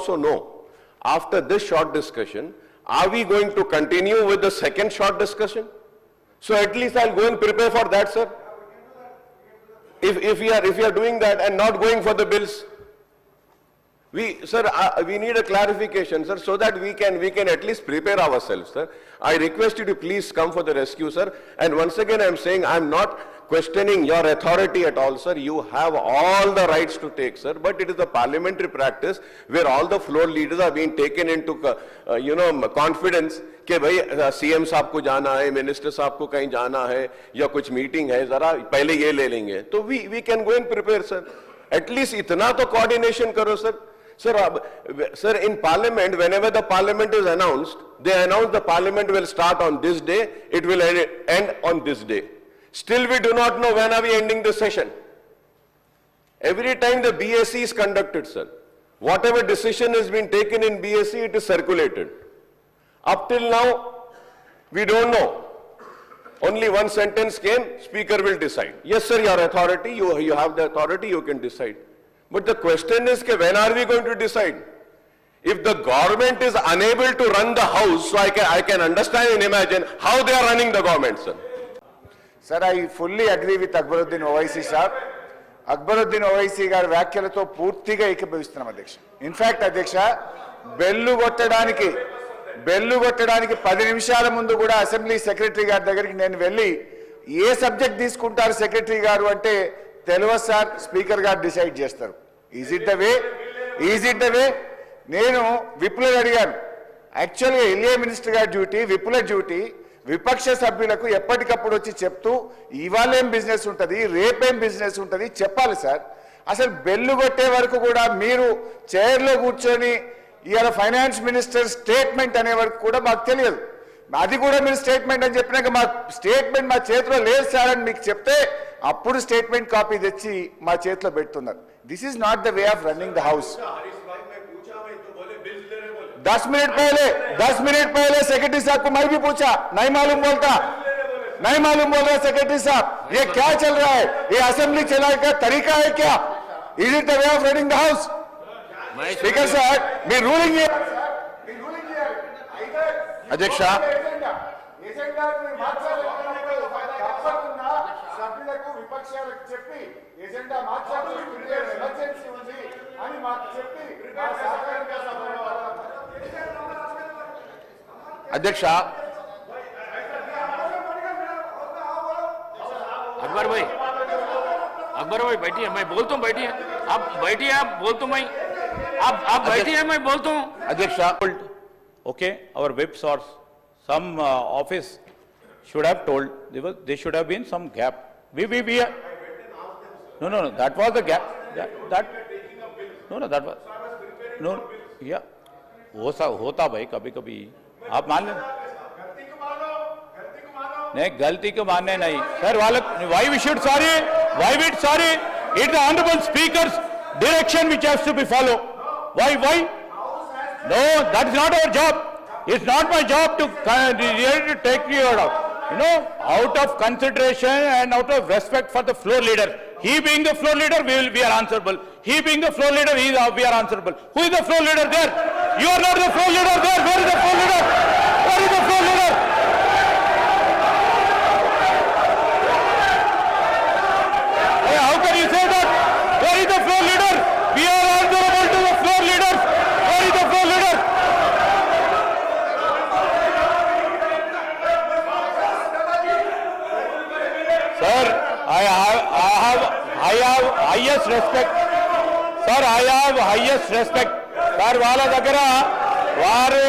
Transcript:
also know, after this short discussion, are we going to continue with the second short discussion? So at least I'll go and prepare for that, sir. If we are doing that and not going for the bills, we need a clarification, sir, so that we can at least prepare ourselves, sir. I request you to please come for the rescue, sir. And once again, I'm saying I'm not questioning your authority at all, sir. You have all the rights to take, sir. But it is a parliamentary practice where all the floor leaders are being taken into, confidence कि भाई CM साहब को जाना है, minister साहब को कहीं जाना है या कुछ मीटिंग है, जरा पहले ये ले लेंगे. तो we can go and prepare, sir. At least इतना तो coordination करो, sir. Sir, in Parliament, whenever the Parliament is announced, they announce the Parliament will start on this day, it will end on this day. Still, we do not know when are we ending the session. Every time the BSc is conducted, sir, whatever decision has been taken in BSc, it is circulated. Up till now, we don't know. Only one sentence came, Speaker will decide. Yes, sir, your authority, you have the authority, you can decide. But the question is, when are we going to decide? If the government is unable to run the house, so I can understand and imagine how they are running the government, sir. Sir, I fully agree with Akbaruddin Owaisi, sir. Akbaruddin Owaisi గారి వ్యాఖ్యలతో పూర్తిగా ఏకీభవిస్తున్నాం అధ్యక్ష. In fact అధ్యక్ష bell కొట్టడానికి 10 నిమిషాల ముందు కూడా assembly secretary గారి దగ్గరికి నేను వెళ్ళి ఏ సబ్జెక్ట్ తీసుకుంటారు సెక్రటరీ గారు అంటే తెలియదు సార్, స్పీకర్ గారు డిసైడ్ చేస్తారు. ఈజ్ ఇట్ ద వే నేను విప్లవ్ అడిగాను. యాక్చువల్గా ఎల్ఏ మినిస్టర్ గారి డ్యూటీ, విప్లవ డ్యూటీ విపక్ష సభ్యులకు ఎప్పటికప్పుడు వచ్చి చెప్తూ ఇవాళేం బిజినెస్ ఉంటుంది, రేపేం బిజినెస్ ఉంటుంది చెప్పాలి సార్. అసలు బెల్లు కొట్టే వరకు కూడా మీరు చైర్లో కూర్చొని ఇవాళ ఫైనాన్స్ మినిస్టర్ స్టేట్మెంట్ అనే వరకు కూడా మాకు తెలియదు. అది కూడా మీరు స్టేట్మెంట్ అని చెప్పినాక మా స్టేట్మెంట్ మా చేతిలో లేదు సార్ అని మీకు చెప్తే అప్పుడు స్టేట్మెంట్ కాపీ తెచ్చి మా చేతిలో పెడుతున్నారు. This is not the way of running the house. 10 minute पहले सेक्रेटरी साहब को मैं भी पूछा, नहीं मालूम बोल रहा सेक्रेटरी साहब, ये क्या चल रहा है, ये असेंबली चलाने का तरीका है क्या? Is it the way of running the house? Speaker साहब, मी रूलिंग हियर अध्यक्ष సభ్యులకు విపక్షాలకు చెప్పి ఎజెండా మార్చాలి, ఎమర్జెన్సీ ఉంది అని మాకు చెప్పి अध्यक्ष अकबर भाई बैठिए, मैं बोलता हूँ, बैठिए आप, बैठिए आप, बोलता हूँ मैं, आप बैठिए, मैं बोलता हूँ. अध्यक्ष okay, our whips or some office should have told, there should have been some gap. We no, that was the gap. That that was yeah, होता भाई कभी आप मान लें. नहीं, गलती को मानने नहीं sir. why we should sorry? It's the honorable speaker's direction which has to be followed. Why? No, that is not our job. It's not my job to take you out. Out of consideration and out of respect for the floor leader. He being the floor leader, we are answerable. He being the floor leader, we are answerable. Who is the floor leader there? You are not the floor leader there. Where is the floor leader? Where is the floor leader? Hey, how can you say that? Where is the floor leader? We are answerable to the floor leaders. Where is the floor leader? Sir, I have highest respect. Sir, I have highest respect. Sir, వాళ్ళ దగ్గర వారు